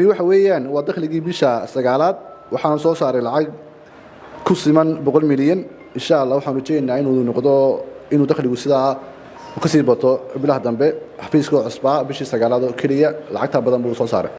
waxa weeyaan waa dakhligii bisha sagaalaad waxaan soo saaray lacag ku siman 100 milyan insha Allah waxaan rajaynaynaa inuu noqdo inuu dakhligu sidaa ka sii bato bilaha dambe xafiiska cusbaa bishii sagaalaad oo kaliya lacagta badan buu soo saaray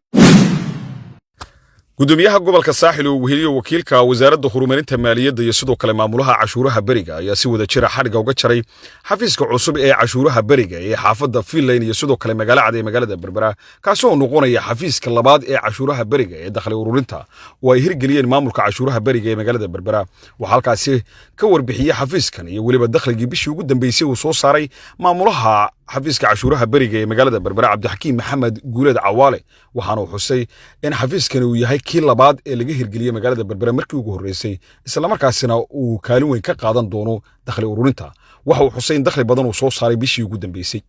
gudoomiyaha gobolka saaxil oo weheliyo wakiilka wasaaradda horumarinta maaliyadda iyo sidoo kale maamulaha cashuuraha bariga ayaa si wada jira xariga uga jaray xafiiska cusub ee cashuuraha bariga ee xaafadda Finland iyo sidoo kale magaalada Berbera kaasoo noqonaya xafiiska labaad ee cashuuraha bariga ee dakhli ururinta oo ay hirgeliyeen maamulka cashuuraha bariga ee magaalada Berbera waxa halkaasi ka warbixiyay xafiiskan iyo waliba dakhligii bishii ugu dambeysay uu soo saaray maamulaha xafiiska cashuuraha bariga ee magaalada Berbera Cabdixakiim Maxamed Guuleed Cawaale waxaana uu xusay in xafiiskan uu yahay kii labaad ee laga hirgeliyay magaalada Berbera markii ugu horeysay isla markaasina uu kaalin weyn ka qaadan doono dakhli ururinta waxa uu xusay in dakhli badan uu soo saaray bishii ugu dambeysay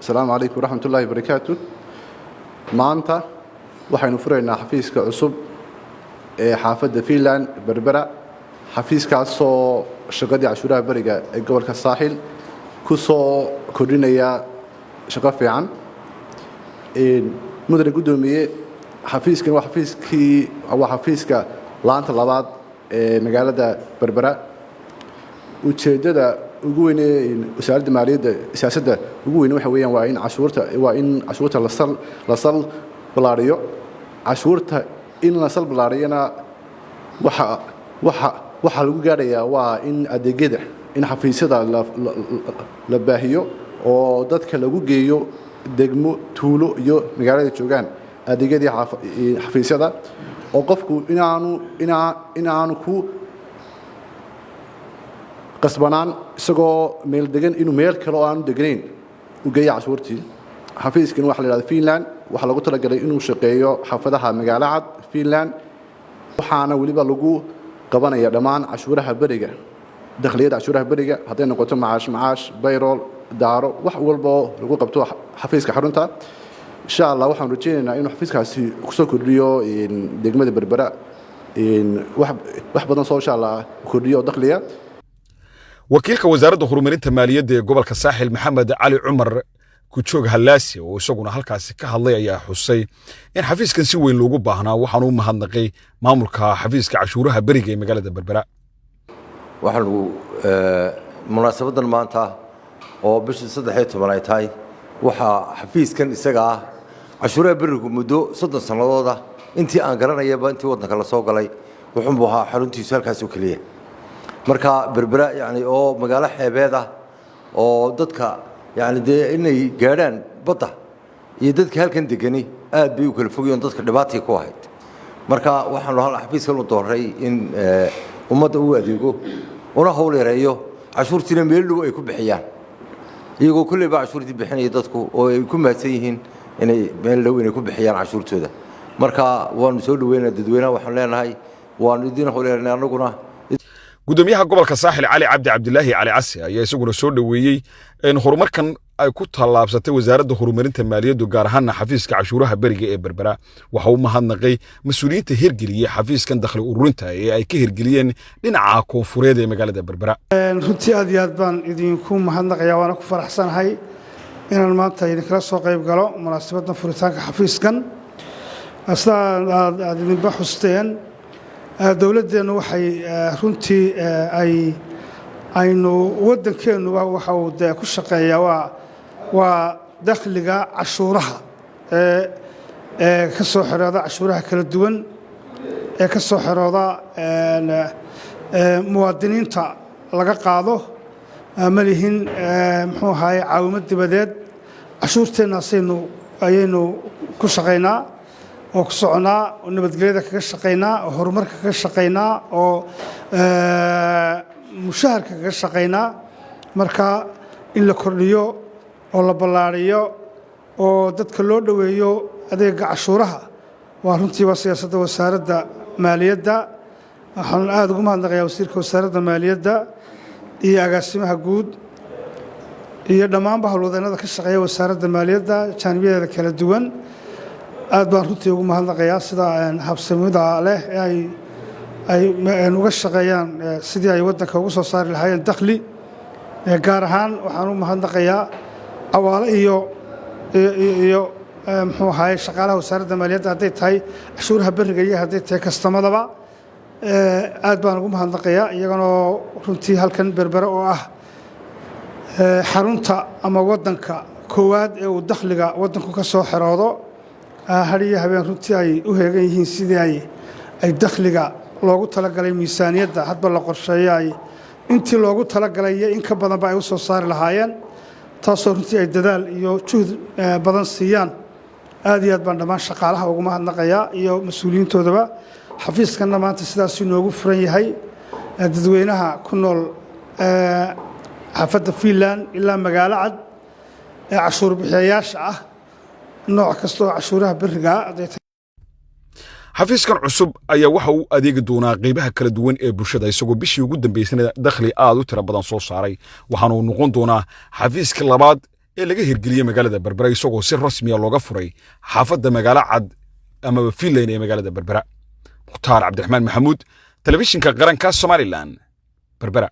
Assalaamu alaykum waraxmatullaahi wabarakaatuh maanta waxaynu furaynaa xafiiska cusub ee xaafadda Finland Berbera xafiiskaas oo shaqadii cashuuraha bariga ee gobolka saaxil ku soo kordhinaya shaqo fiican mudane gudoomiye xafiiskan waa xafiiska laanta labaad ee magaalada Berbera ujeedada ugu weyn ee wasaaradda maaliyadda siyaasadda ugu weyn waxa weeyaan waa in cashuurta la sal balaariyo cashuurta in la sal balaariyana waxa lagu gaarayaa waa in adeegyada in xafiisyada la baahiyo oo dadka lagu geeyo degmo tuulo iyo magaalada joogaan adeegyadii xafiisyada oo qofku inaanu ku qasbanaan isagoo meel degan inuu meel kale oo aanu deganayn u geeyo cashuurtii xafiiskan waxa la yiraahdaa Finland waxa lagu talagalay inuu shaqeeyo xaafadaha magaalada Finland waxaana waliba lagu qabanaya dhamaan cashuuraha bariga dakhliga cashuuraha bariga haday noqoto macaash payroll daaro wax walba lagu qabto xafiiska xarunta insha Allah waxaan rajaynaynaa inuu xafiiskaasi ku soo kordhiyo degmada Berbera wax badan soo insha Allah kordhiyo dakhliga wakiilka wasaaradda horumarinta maaliyadda ee gobolka saaxil Maxamed Cali Cumar Kujoog Halaasi oo isaguna halkaasi ka hadlay ayaa xusay in xafiiskan si weyn loogu baahnaa waxaan uu mahadnaqay maamulka xafiiska cashuuraha bariga ee magaalada Berbera waxaanu munaasabadan maanta oo bishii 13 ay tahay waxa xafiiskan isaga ah cashuuraha barigu muddo 30 sanadood ah intii aan garanayaba intii wadanka la soo galay wuxuu buu ahaa xaruntiisa halkaas oo kaliya marka Berbera yani oo magaalo xeebeed ah oo dadka yani inay gaaraan badda iyo dadka halkan degani aad bay u kala fogayeen dadka dhibaato ku ahayd marka waxaanu hal xafiiskan u dooray in ummadda uu adeego una hawl yareeyo cashuurtiina meel dhow ay ku bixiyaan iyagoo kulli baa cashuurtii bixinaya dadku oo ay ku maadsan yihiin inay meel dhow inay ku bixiyaan cashuurtooda marka waanu soo dhaweynaa dadweynaha waxaan leenahay waanu idin hawl yareynaa anaguna gudoomiyaha gobolka saaxil Cali Cabdilaahi Cali Casi ayaa isaguna soo dhaweeyay in horumarkan ay ku tallaabsatay wasaaradda horumarinta maaliyadda gaar ahaan xafiiska cashuuraha bariga ee Berbera waxa uu mahadnaqay mas'uuliyiinta hirgeliyay xafiiskan dakhli ururinta ee ay ka hirgeliyeen dhinaca koonfureed ee magaalada Berbera runtii aad iyo aad baan idinku mahadnaqayaa waana ku faraxsanahay inaan maanta idinkala soo qayb galo munaasabadda furitaanka xafiiskan aad idinba xusteen dawladdeenu waxay runtii aynu waddankeenu waxa uu ku shaqeeyaa waa dakhliga cashuuraha ee ka soo xirooda cashuuraha kala duwan ee ka soo xirooda muwaadiniinta laga qaado ma lihin muxuu ahaay caawimad dibadeed cashuurteennaas ayaynu ku shaqaynaa oo ku soconaa oo nabadgelyada kaga shaqaynaa oo horumarka kaga shaqaynaa oo mushaharka kaga shaqaynaa marka in la kordhiyo oo la ballaariyo oo dadka loo dhoweeyo adeega cashuuraha waa runtii waa siyaasadda wasaaradda maaliyadda waxaan aad ugu mahadnaqayaa wasiirka wasaaradda maaliyadda iyo agaasimaha guud iyo dhammaanba howlwadeennada ka shaqeeya wasaaradda maaliyadda jaanibiyadeeda kala duwan aad baan runtii ugu mahadnaqayaa sida habsamida leh ay uga shaqeeyaan sidii ay waddanka ugu soo saari lahaayeen dakhli gaar ahaan waxaan u mahadnaqayaa Cawaale iyo muxuu ahaay shaqaalaha wasaaradda maaliyadda hadday tahay cashuuraha beriga iyo hadday tahay kastamadaba aad baan ugu mahadnaqayaa iyaganoo runtii halkan berbere oo ah xarunta ama waddanka koowaad ee uu dakhliga waddanku ka soo xeroodo har iyo habeen runtii ay u heegan yihiin sidii ay dakhliga loogu talagalay miisaaniyadda hadba la qorsheeyo ay intii loogu talagalay iyo in ka badanba ay u soo saari lahaayeen taasoo runtii ay dadaal iyo juhd badan siiyaan aad iyo aad baan dhammaan shaqaalaha ugu mahadnaqayaa iyo mas-uuliyiintoodaba xafiiskanna maanta sidaasuu inoogu furan yahay dadweynaha ku nool xaafadda Finland ilaa magaalo cad ee cashuur bixiyayaasha ah nooc kasta oo cashuuraha beriga xafiiskan cusub ayaa waxa uu adeegi doonaa qaybaha kala duwan ee bulshada isagoo bishii ugu dambeysay dakhli aad u tiro badan soo saaray waxaana uu noqon doonaa xafiiska labaad ee laga hirgeliyay magaalada Berbera isagoo si rasmi ah looga furay xaafadda magaalo cad ama Finland ee magaalada Berbera Mukhtaar Cabdiraxmaan Maxamuud telefishinka qaranka Somaliland Berbera